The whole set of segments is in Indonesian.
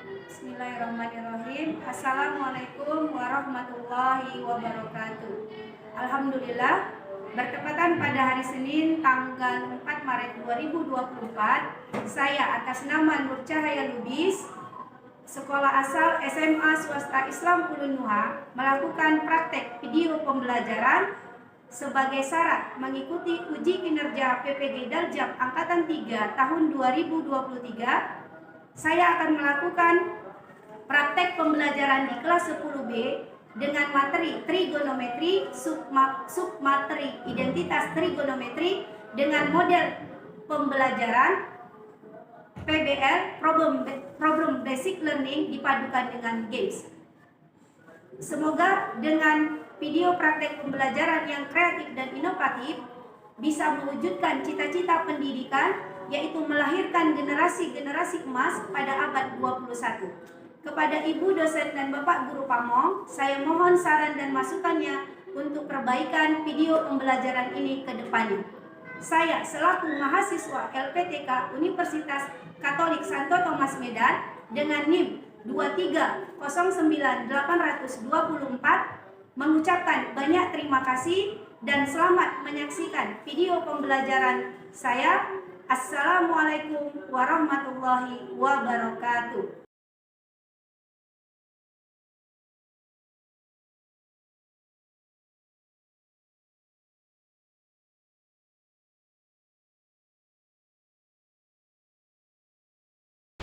Bismillahirrahmanirrahim. Assalamualaikum warahmatullahi wabarakatuh. Alhamdulillah, bertepatan pada hari Senin tanggal 4 Maret 2024, saya atas nama Nur Cahaya Lubis, sekolah asal SMA Swasta Islam Ulun Nuha, melakukan praktek video pembelajaran sebagai syarat mengikuti uji kinerja PPG Daljab Angkatan 3 tahun 2023. Saya akan melakukan praktek pembelajaran di kelas 10B dengan materi trigonometri, submateri identitas trigonometri dengan model pembelajaran PBL, problem basic learning dipadukan dengan games. Semoga dengan video praktek pembelajaran yang kreatif dan inovatif bisa mewujudkan cita-cita pendidikan, yaitu melahirkan generasi-generasi emas pada abad 21. Kepada Ibu dosen dan Bapak Guru Pamong, saya mohon saran dan masukannya untuk perbaikan video pembelajaran ini ke depannya. Saya selaku mahasiswa LPTK Universitas Katolik Santo Thomas Medan dengan NIM 2309824 mengucapkan banyak terima kasih dan selamat menyaksikan video pembelajaran saya. Assalamualaikum warahmatullahi wabarakatuh.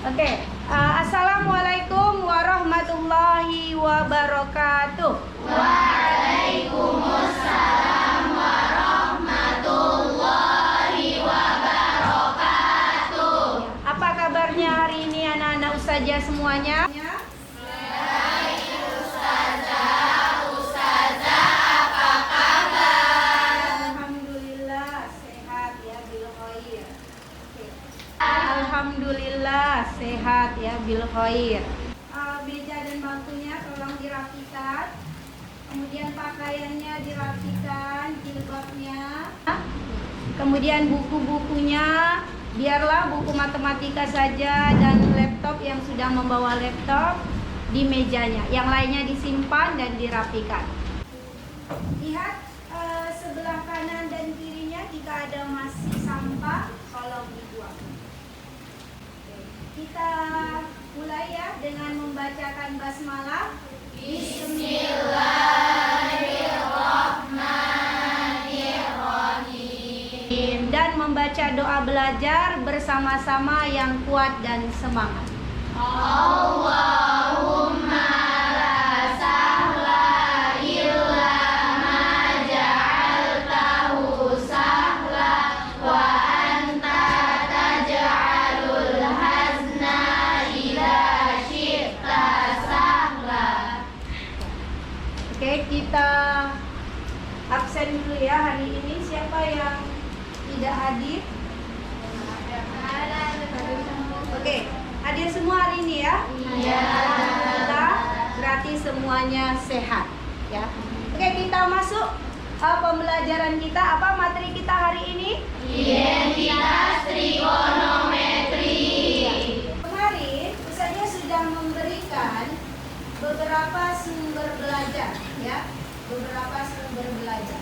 Oke, Assalamualaikum warahmatullahi wabarakatuh. Waalaikumsalam warahmatullahi wabarakatuh. Apa kabarnya hari ini anak-anak ustazah semuanya? Baik ustazah, apa kabar? Alhamdulillah sehat ya bil khair. Alhamdulillah sehat ya bil khair. Meja dan bangkunya tolong dirapikan. Kemudian pakaiannya dirapikan, jilbabnya. Kemudian buku-bukunya biarlah buku matematika saja dan laptop yang sudah membawa laptop di mejanya. Yang lainnya disimpan dan dirapikan. Lihat sebelah kanan dan kirinya, jika ada masih sampah tolong dibuang. Kita mulai ya dengan membacakan basmalah. Bismillahirrahmanirrahim. Dan membaca doa belajar bersama-sama yang kuat dan semangat. Allahumma la sahla illa ma ja'altahu sahla wa anta taj'alul hazna idza syi'ta sahla. Oke, kita absen dulu ya hari ini. Siapa yang tidak hadir? Oke, hadir semua hari ini ya? Iya. Alhamdulillah, berarti semuanya sehat ya. Oke, kita masuk pembelajaran kita. Apa materi kita hari ini? Identitas trigonometri. Kemarin saya sudah memberikan beberapa sumber belajar ya, beberapa sumber belajar.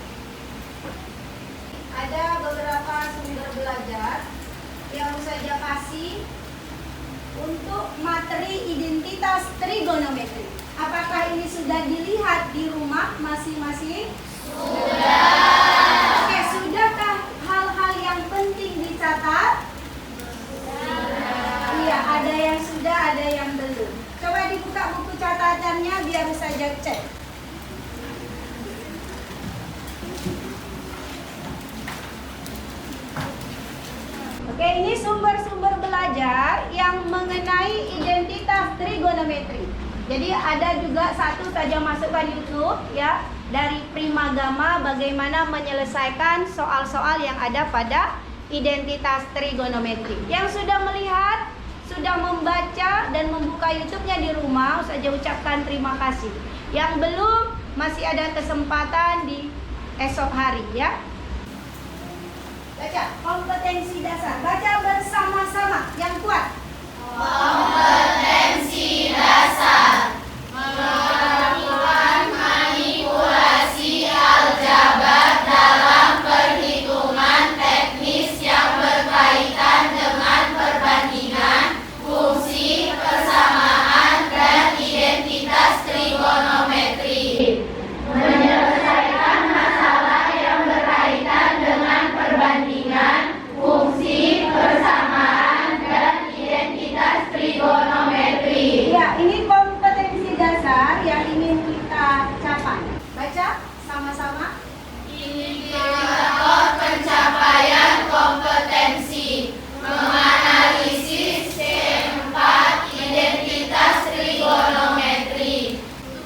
Ada beberapa sumber belajar yang saya kasih untuk materi identitas trigonometri. Apakah ini sudah dilihat di rumah masing-masing? Sudah. Oke, sudahkah hal-hal yang penting dicatat? Iya, ada yang sudah, ada yang belum. Coba dibuka buku catatannya biar saja cek. Oke, ini sumber-sumber belajar yang mengenai identitas trigonometri. Jadi ada juga satu saja masukkan YouTube ya, dari Primagama bagaimana menyelesaikan soal-soal yang ada pada identitas trigonometri. Yang sudah melihat, sudah membaca dan membuka YouTube-nya di rumah, saya ucapkan terima kasih. Yang belum, masih ada kesempatan di esok hari ya. Baca kompetensi dasar. Baca bersama-sama yang kuat. Kompetensi dasar. Melakukan manipulasi aljabar dalam perhitungan teknis yang berkaitan dengan perbandingan, fungsi, persamaan, dan identitas trigonometri. Menyelesaikan masalah yang berkaitan dengan perbandingan, fungsi, persamaan, dan identitas trigonometri. Ya, ini kompetensi dasar yang ingin kita capai. Baca sama-sama. Indikator pencapaian kompetensi menganalisis C4 identitas trigonometri.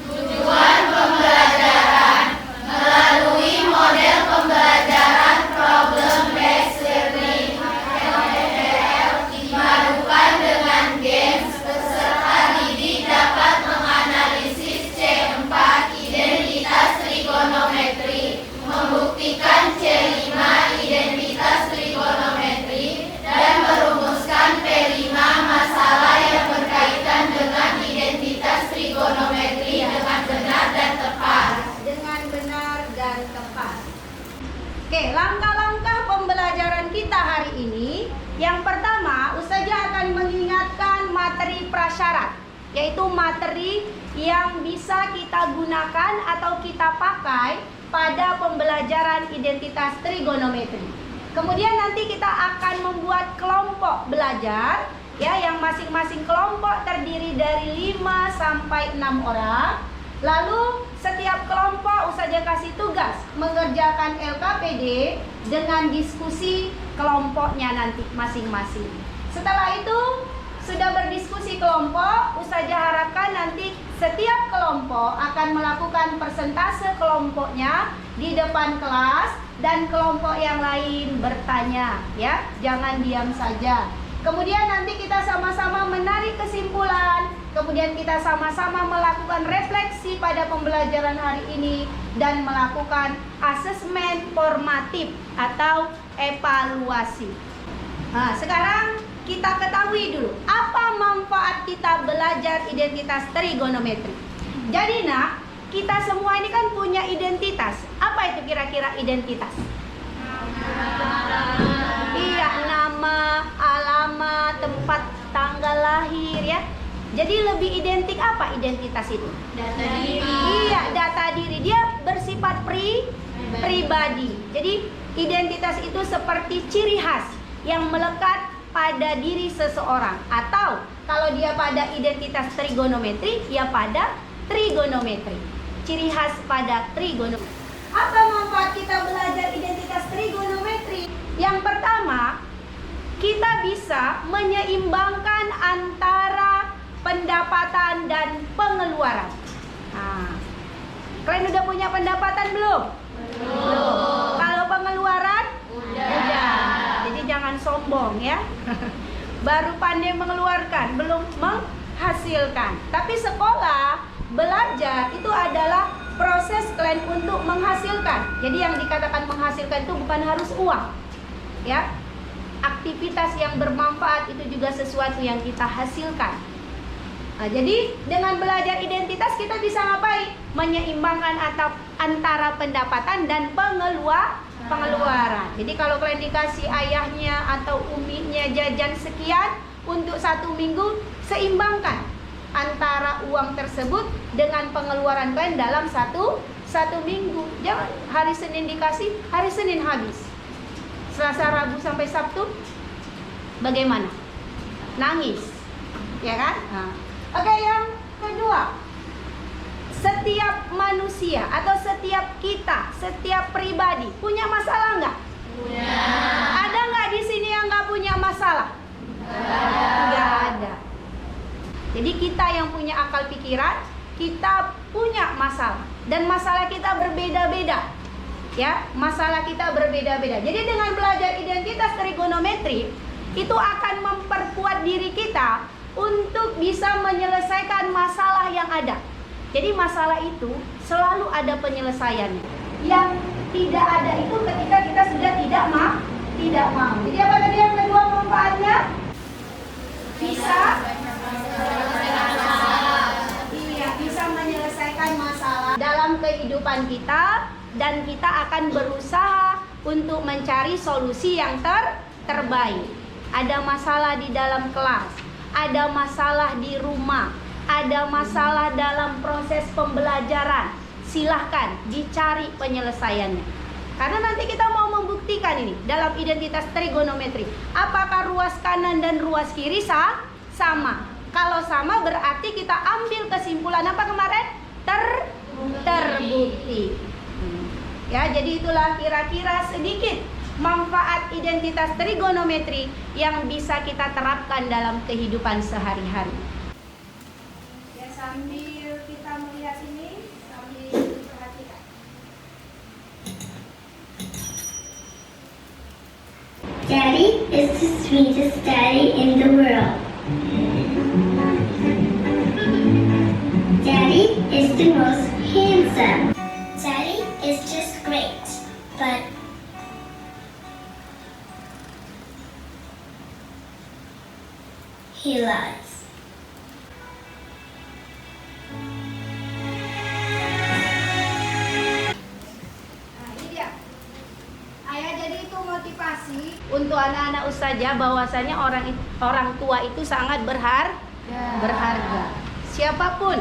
Tujuan pembelajaran melalui model pembelajaran problem based learning (PBL) dipadukan dengan games, peserta didik dapat menganalisis C4 identitas trigonometri, membuktikan C5 identitas trigonometri, dan merumuskan P5 masalah yang berkaitan dengan identitas trigonometri dengan benar dan tepat. Dengan benar dan tepat. Oke, langkah-langkah pembelajaran kita hari ini. Yang pertama, Ustazah akan mengingatkan materi prasyarat, yaitu materi yang bisa kita gunakan atau kita pakai pada pembelajaran identitas trigonometri. Kemudian nanti kita akan membuat kelompok belajar, ya, yang masing-masing kelompok terdiri dari 5 sampai 6 orang. Lalu setiap kelompok Ustazah kasih tugas mengerjakan LKPD dengan diskusi kelompoknya nanti masing-masing. Setelah itu sudah berdiskusi kelompok, Ustazah harapkan nanti setiap kelompok akan melakukan persentase kelompoknya di depan kelas dan kelompok yang lain bertanya, ya, jangan diam saja. Kemudian nanti kita sama-sama menarik kesimpulan, kemudian kita sama-sama melakukan refleksi pada pembelajaran hari ini dan melakukan asesmen formatif atau evaluasi. Nah, sekarang kita ketahui dulu apa manfaat kita belajar identitas trigonometri. Jadi nak, kita semua ini kan punya identitas. Apa itu kira-kira identitas? Iya, nama, alamat, tempat tanggal lahir, ya. Jadi lebih identik apa identitas itu? Data diri. Iya, data diri. Dia bersifat pribadi. Jadi identitas itu seperti ciri khas yang melekat pada diri seseorang. Atau kalau dia pada identitas trigonometri, ya pada trigonometri. Ciri khas pada trigonometri. Apa manfaat kita belajar identitas trigonometri? Yang pertama, kita bisa menyeimbangkan antara pendapatan dan pengeluaran. Nah, kalian udah punya pendapatan belum? Belum. Kalau pengeluaran? Udah. Jadi jangan sombong, ya. Baru pandai mengeluarkan, belum menghasilkan. Tapi sekolah, belajar itu adalah proses kalian untuk menghasilkan. Jadi yang dikatakan menghasilkan itu bukan harus uang, ya. Aktivitas yang bermanfaat itu juga sesuatu yang kita hasilkan. Nah, jadi dengan belajar identitas kita bisa ngapain? Menyeimbangkan antara pendapatan dan pengeluaran. Jadi kalau kalian dikasih ayahnya atau uminya jajan sekian untuk 1 minggu, seimbangkan antara uang tersebut dengan pengeluaran kalian dalam satu minggu. Jangan hari Senin dikasih, hari Senin habis. Selasa, Rabu sampai Sabtu bagaimana? Nangis, ya kan? Nah. Oke, yang kedua, setiap manusia atau setiap kita, setiap pribadi punya masalah nggak? Punya. Ada nggak di sini yang nggak punya masalah? Nggak ada. Jadi kita yang punya akal pikiran, kita punya masalah dan masalah kita berbeda-beda. Ya, masalah kita berbeda-beda. Jadi dengan belajar identitas trigonometri itu akan memperkuat diri kita untuk bisa menyelesaikan masalah yang ada. Jadi masalah itu selalu ada penyelesaiannya. Yang tidak ada itu ketika kita sudah tidak mau. Jadi apa tadi yang kedua manfaatnya? Bisa kehidupan kita dan kita akan berusaha untuk mencari solusi yang terbaik. Ada masalah di dalam kelas, ada masalah di rumah, ada masalah dalam proses pembelajaran. Silahkan dicari penyelesaiannya. Karena nanti kita mau membuktikan ini dalam identitas trigonometri. Apakah ruas kanan dan ruas kiri sama? Kalau sama berarti kita ambil kesimpulan apa kemarin? Terbukti. Ya, jadi itulah kira-kira sedikit manfaat identitas trigonometri yang bisa kita terapkan dalam kehidupan sehari-hari. Ya, sambil kita melihat ini, sambil diperhatikan. Daddy is the sweetest daddy in the world. Daddy is the most handsome. Daddy is just great, but he lies. Nah, ini dia. Ayah, jadi itu motivasi untuk anak-anak ustazah bahwasanya orang tua itu sangat berharga. Siapapun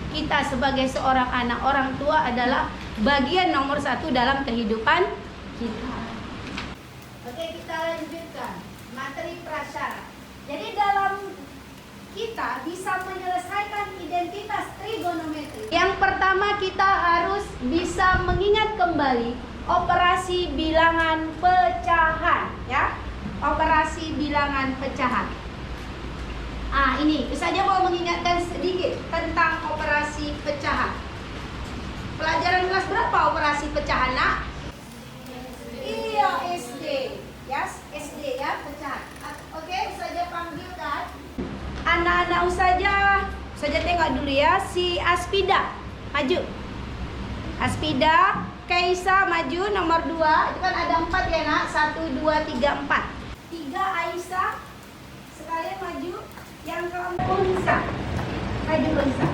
kita sebagai seorang anak, orang tua adalah bagian nomor 1 dalam kehidupan kita. Oke, kita lanjutkan materi prasyarat. Jadi dalam kita bisa menyelesaikan identitas trigonometri. Yang pertama kita harus bisa mengingat kembali operasi bilangan pecahan, ya. Operasi bilangan pecahan. Ini saja mau mengingatkan sedikit tentang operasi pecahan. Pelajaran kelas berapa operasi pecahan, Nak? Iya, SD. Yes, SD ya, pecahan. Oke, saja panggilkan anak-anak ustazah. Saja tengok dulu ya, si Aspida maju. Aspida, Kaisa maju nomor 2. Itu kan ada 4 ya, Nak. 1 2 3 4. 3 Aisyah. Sekalian maju. Yang keempat Unsa. Maju Unsa.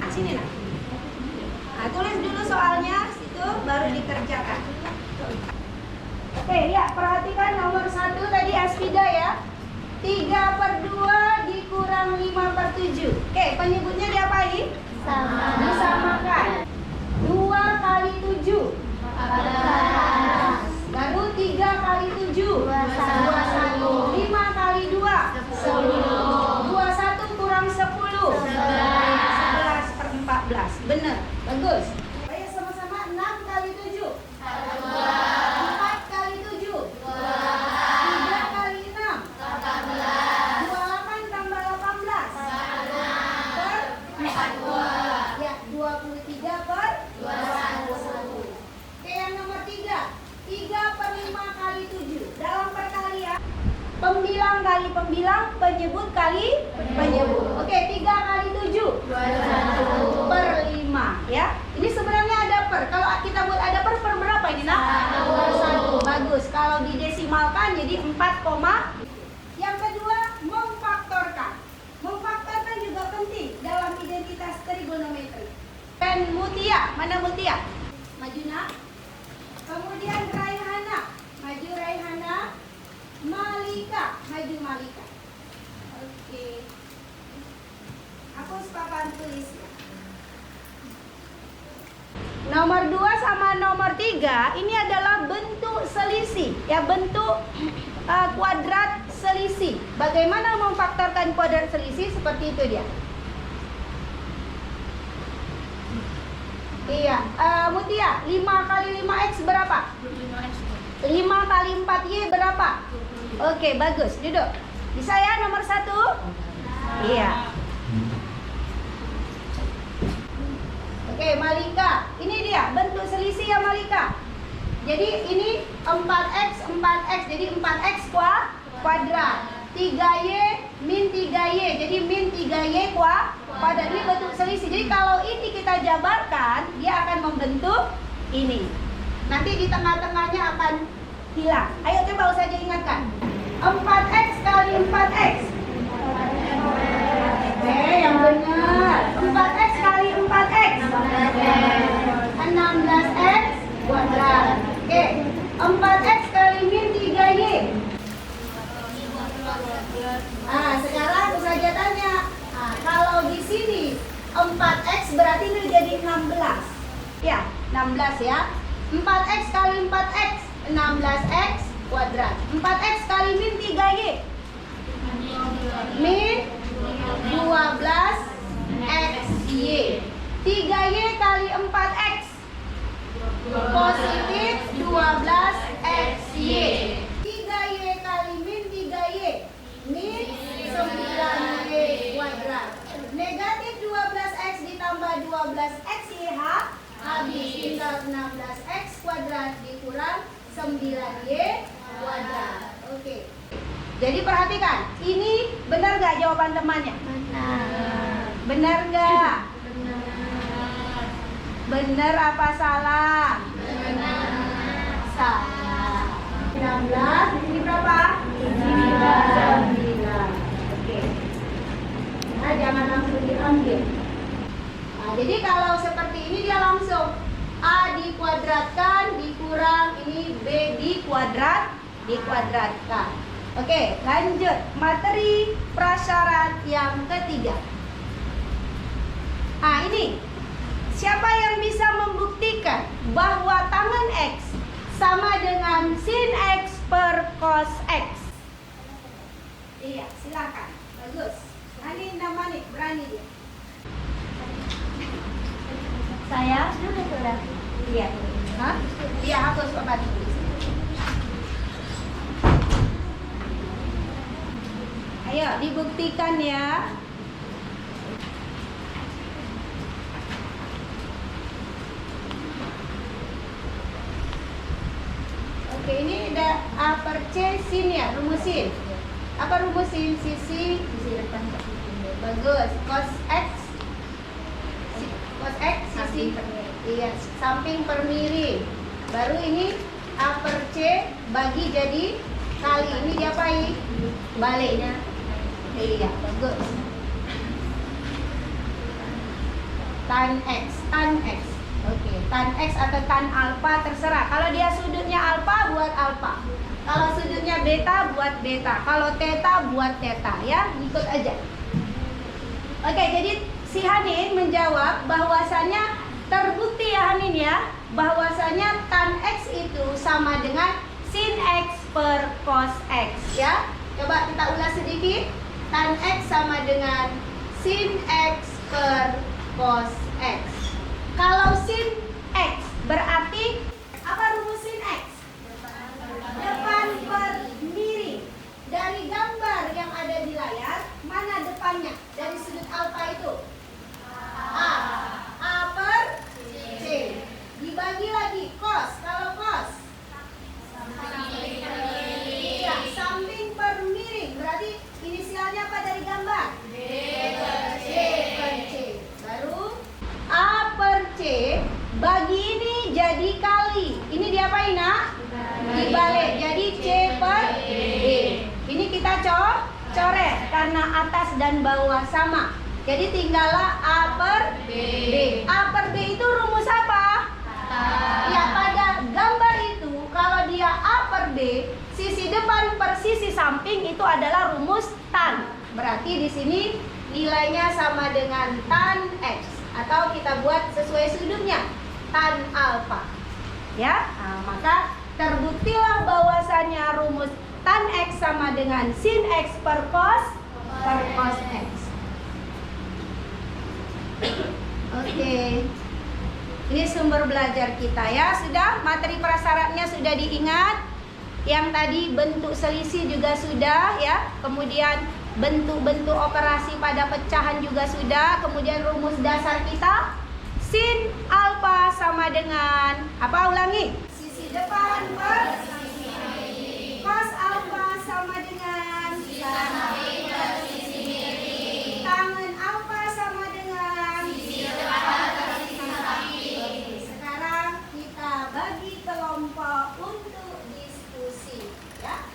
Sini, Nak. Tulis dulu soalnya, situ baru dikerjakan. Oke, lihat, perhatikan nomor 1 tadi Aspida ya. 3/2 dikurang 5/7. Oke, penyebutnya diapain? Disamakan. 2 kali 7 baru 3 kali 7 21. 5 kali 2 10. 21 kurang 10 11/14. Benar, bagus. Ayo sama-sama. 6 kali 7 4 kali 7 3 kali 6 28 tambah 18 per 42. Ya, 23/21. Oke, yang nomor 3. 3/5 kali 7. Dalam perkalian, pembilang kali pembilang, penyebut kali penyebut. Oke, 3 kali 7 21/5 ya. Ini sebenarnya ada per. Kalau kita buat ada per berapa ini, Nak? Per 1. Bagus. Kalau didesimalkan jadi 4, yang kedua, memfaktorkan. Memfaktorkan juga penting dalam identitas trigonometri. Dan Mutia, mana Mutia? Maju, Nak. Kemudian Raihana, maju Raihana. Malika, maju Malika. Oke. Hapus papan tulisnya. Nomor 2 sama nomor 3 ini adalah bentuk selisih, ya, bentuk kuadrat selisih. Bagaimana memfaktorkan kuadrat selisih? Seperti itu dia. Iya, Mutia, 5 kali 5x berapa? 5 kali 4y berapa? Oke, bagus, duduk. Bisa ya nomor 1? Iya. Oke, Malika, ini dia bentuk selisih ya Malika. Jadi ini 4x, jadi 4x kuadrat. 3y min 3y, jadi min 3y kuadrat. Ini bentuk selisih. Jadi kalau ini kita jabarkan, dia akan membentuk ini. Nanti di tengah-tengahnya akan hilang. Ayo coba saja ingatkan. 4x kali 4x. Oke, yang benar. Benar. 4x kali 4x. 16x kuadrat. Oke. 4x kali min 3y. Nah, sekarang saya tanya. Nah, kalau di sini 4x berarti ini jadi 16. Ya, 16 ya. 4x kali 4x 16x kuadrat. 4x kali min 3y. Min 12xy. 3y kali 4x positif 12xy. 3y kali min 3y min 9y kuadrat. Negatif 12x ditambah 12xy habis tinggal 16x kuadrat dikurang 9y kuadrat. Oke. Jadi perhatikan, ini benar gak jawaban temannya? Benar. Benar gak? Benar. Benar apa salah? Benar. Salah. 16, ini berapa? 9. Oke. Nah, jangan langsung diambil. Nah, jadi kalau seperti ini dia langsung A dikuadratkan dikurang ini B dikuadratkan. Oke, lanjut materi prasyarat yang ketiga. Ini siapa yang bisa membuktikan bahwa tangen X sama dengan sin X per cos X? Iya, silakan. Bagus. Ani namanya berani dia. Saya sudah. Iya. Hah? Iya, hapus Bapak tulis. Ayo dibuktikan ya. Oke, ini ada A per C sin ya, rumusin. Apa rumusin? Sisi depan. Bagus. Cos X sisi iya, samping per miring. Baru ini A per C bagi jadi kali. Ini diapain? Baliknya. Iya, bagus. Tan X. Oke, tan X atau tan alfa terserah. Kalau dia sudutnya alfa buat alfa. Kalau sudutnya beta buat beta. Kalau theta buat theta ya, ikut aja. Oke, jadi si Hanin menjawab bahwasannya terbukti ya Hanin ya, bahwasanya tan X itu sama dengan sin X per cos X ya. Coba kita ulas sedikit. Tan X sama dengan sin X per cos X. Kalau sin X berarti apa rumus sin X? Depan per miring. Dari gambar yang ada di layar, mana depannya? Dari sudut alfa itu? A per C. Dibagi lagi cos. Kalau cos iya, samping per miring. Berarti inisialnya apa dari gambar? D per C. Baru A per C bagi ini jadi kali. Ini diapain nak? Dibalik. Jadi C per D. Ini kita coret karena atas dan bawah sama. Jadi tinggallah A per B. A per B itu rumus apa? Ya, pada gambar itu kalau dia A per B, sisi depan per sisi samping itu adalah rumus tan. Berarti di sini nilainya sama dengan tan X, atau kita buat sesuai sudutnya, tan alfa. Ya, nah, maka terbuktilah bahwasannya rumus tan X sama dengan sin X per cos X. Oke. Ini sumber belajar kita ya. Sudah, materi prasyaratnya sudah diingat. Yang tadi bentuk selisih juga sudah ya. Kemudian bentuk-bentuk operasi pada pecahan juga sudah. Kemudian rumus dasar kita sin alfa sama dengan apa? Ulangi. Sisi depan per sisi miring. Cos alfa sama dengan samping per sisi miring. Tangen alfa sama dengan sisi depan per sisi samping. Sekarang kita bagi kelompok untuk diskusi ya.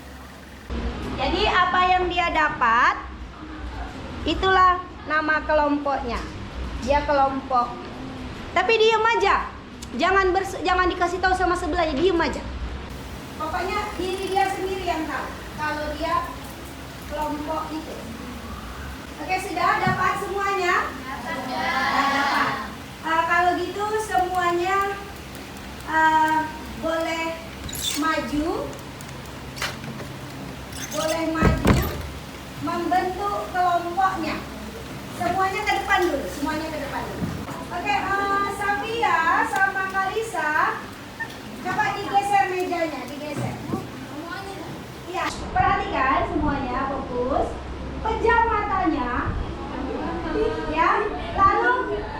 Jadi apa yang dia dapat itulah nama kelompoknya. Dia kelompok. Tapi diem aja. Jangan dikasih tahu sama sebelahnya, diem aja. Pokoknya diri dia sendiri yang tahu kalau dia kelompok itu. Oke, sudah dapat semuanya? Dapat. Kalau gitu semuanya boleh maju. Membentuk kelompoknya. Semuanya ke depan dulu. Oke, Safia sama Kalisa, coba digeser mejanya, digeser. Iya, perhatikan semuanya, fokus. Pejam matanya. Ya, lalu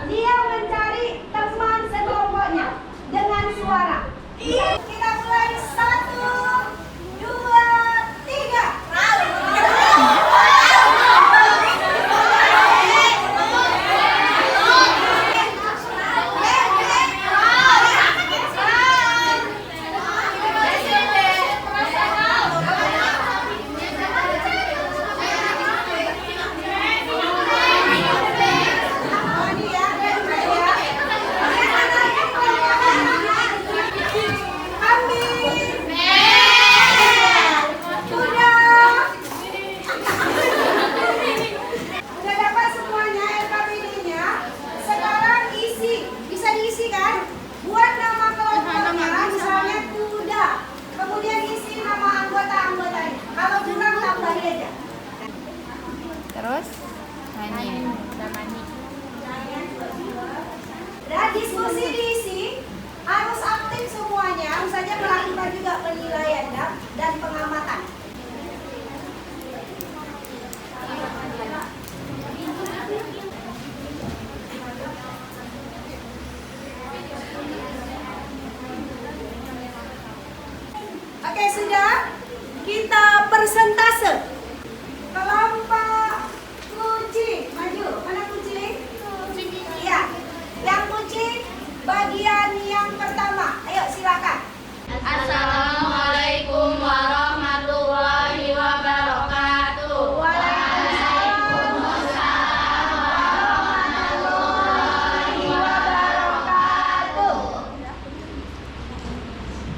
dia mencari teman sekelompoknya dengan suara. Kita mulai 1, 2, 3. Udah dapat semuanya RKPD-nya. Sekarang isi, bisa diisi kan? Buat nama kelompoknya, misalnya kuda. Kemudian isi nama anggota-anggotanya. Kalau kurang tambahin aja. Terus Mani. Dan diskusi diisi, harus aktif semuanya, harus saja melakukan juga penilaian dan pengamatan. Oke, sudah. Kita persentase. Kelompok kucing, maju. Mana kucing? Iya. Yang kucing bagian yang pertama. Ayo silakan. Assalamualaikum warahmatullahi wabarakatuh.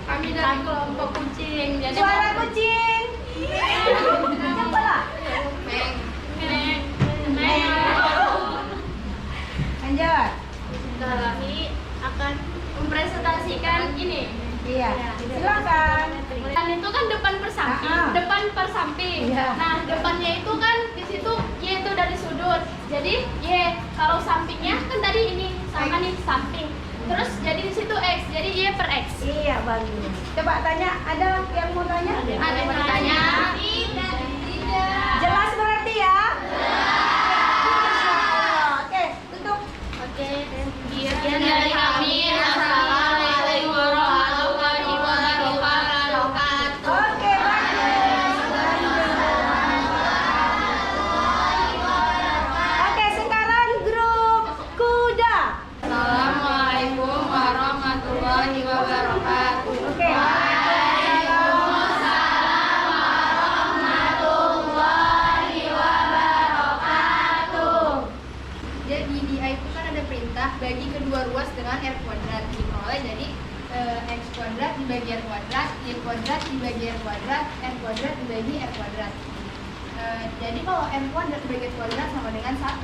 Kami dari kelompok kucing. Jadi Suara kucing. Coba lah. Lanjut. kami akan mempresentasikan ini. Iya. Silakan. Dan itu kan depan per samping. Iya. Nah, depannya itu kan di situ Y itu dari sudut. Jadi Y kalau sampingnya kan tadi ini sama nih samping. Terus jadi di situ X. Jadi Y per X. Iya, bagus. Coba tanya, ada yang mau tanya? Ada yang bertanya? Jelas berarti ya? Oke, tutup. Oke. Sekian dari kami. Assalamualaikum warahmatullahi wabarakatuh. Oke, bagus. Oke, sekarang grup kuda. Assalamualaikum warahmatullahi wabarakatuh. Oke. Jadi di A itu kan ada perintah bagi kedua ruas dengan R kuadrat diperoleh jadi X kuadrat dibagi R kuadrat, Y kuadrat dibagi R kuadrat, R kuadrat dibagi R kuadrat. Jadi kalau R kuadrat dibagi R kuadrat sama dengan 1.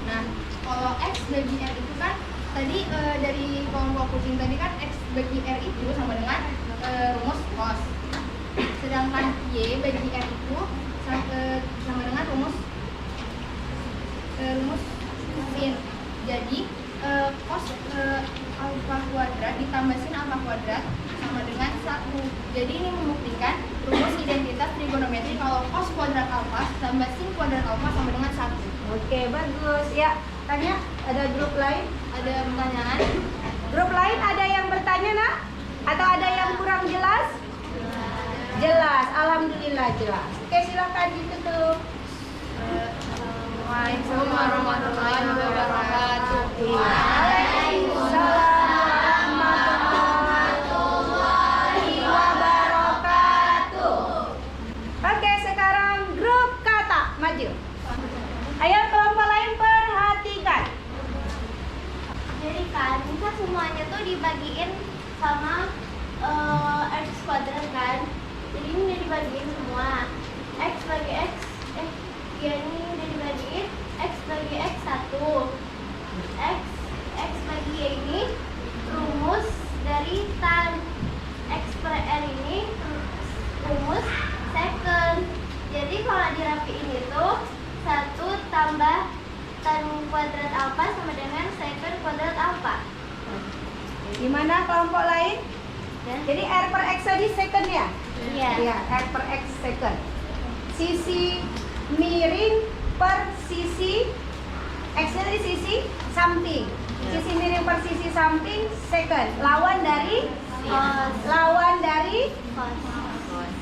Nah, kalau X bagi R itu kan tadi dari kelompok kucing tadi kan X bagi R itu sama dengan rumus cos. Sedangkan Y bagi R itu sama dengan rumus sin. Jadi cos alfa kuadrat ditambah sin alfa kuadrat sama dengan 1. Jadi ini membuktikan rumus identitas trigonometri kalau cos kuadrat alfa tambah sin kuadrat alfa sama dengan 1. Oke, bagus. Ya, tanya, ada grup lain? Ada pertanyaan? Grup lain ada yang bertanya, Nak? Atau ada yang kurang jelas? Jelas, alhamdulillah jelas. Oke, silakan ditutup. Assalamualaikum warahmatullahi wabarakatuh. Waalaikumsalam warahmatullahi wabarakatuh. Oke, sekarang grup kata maju. Ayo kelompok lain Jadi kan bisa semuanya tuh dibagiin sama x kuadrat kan. Jadi ini udah dibagiin semua. X bagi x, ya ini udah dibagiin x bagi x 1. X bagi y ini rumus dari tan. X per r ini rumus second. Jadi kalau dirapiin itu 1 tambah tan kuadrat alfa sama dengan second kuadrat alfa. Gimana kelompok lain? Ya. Jadi R per X tadi second ya? Iya. Iya, R per X second. Sisi miring per sisi X-nya tadi sisi samping. Sisi miring per sisi samping second. Lawan dari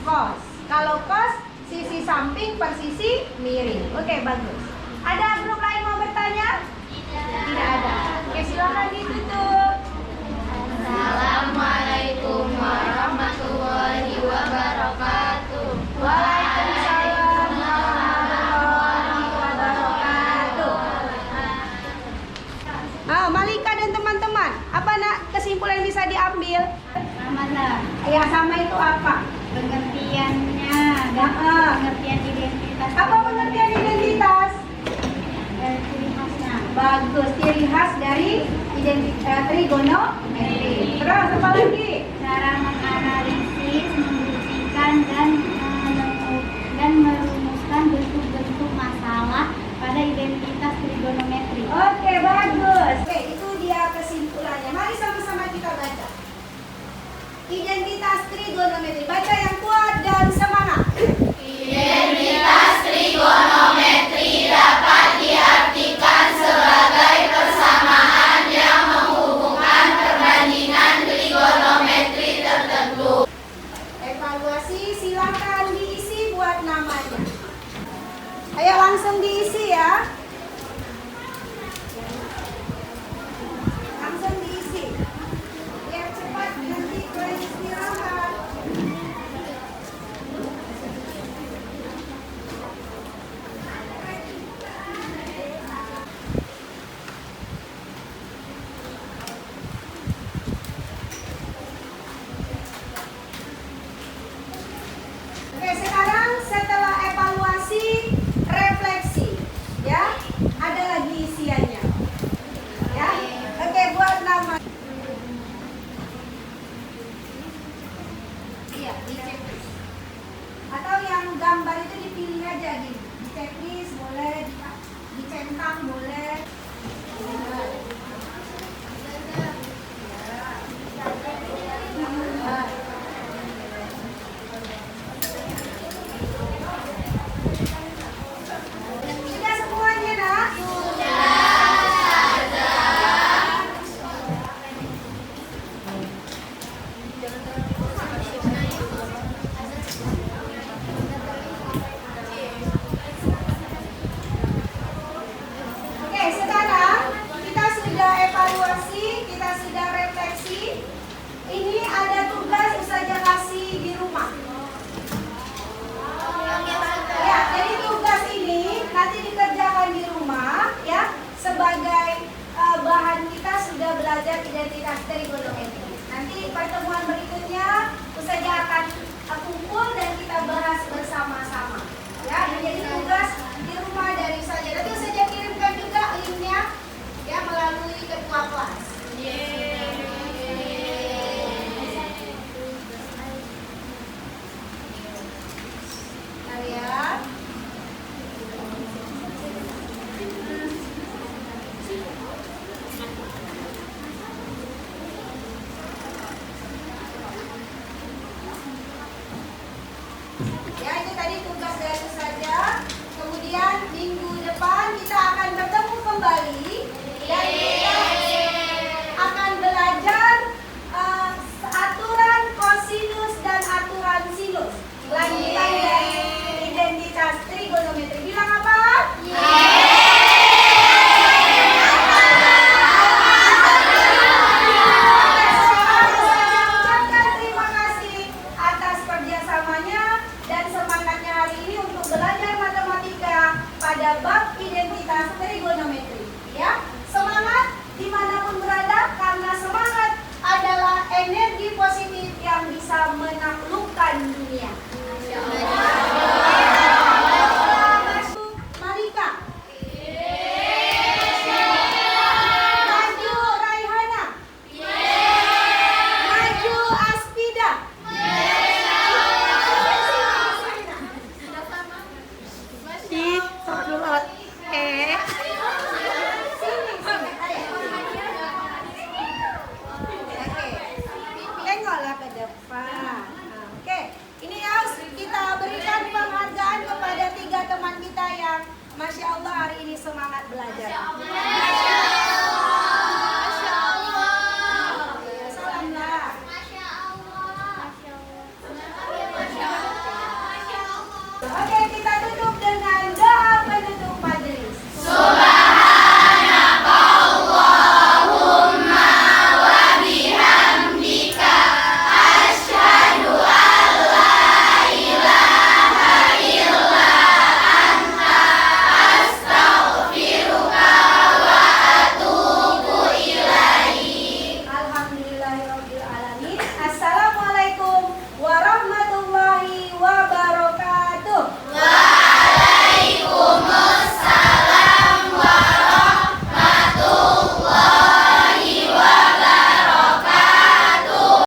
cos. Kalau cos sisi samping per sisi miring. Oke, bagus. Ada grup lain mau bertanya? Tidak ada. Oke, silakan ditutup. Assalamualaikum warahmatullahi wabarakatuh. Waalaikumsalam warahmatullahi wabarakatuh. Malika dan teman-teman, apa nak kesimpulan yang bisa diambil? Mana? Ya, sama itu apa? Pengertiannya dan pengertian identitas. Apa pengertian identitas? Ciri khasnya. Bagus, ciri khas dari trigonometri. Terus apa lagi? Cara menganalisis, membuktikan dan merumuskan bentuk-bentuk masalah pada identitas trigonometri. Oke, bagus. Oke, itu dia kesimpulannya. Mari sama-sama kita baca. Identitas trigonometri. Baca yang kuat dan semangat.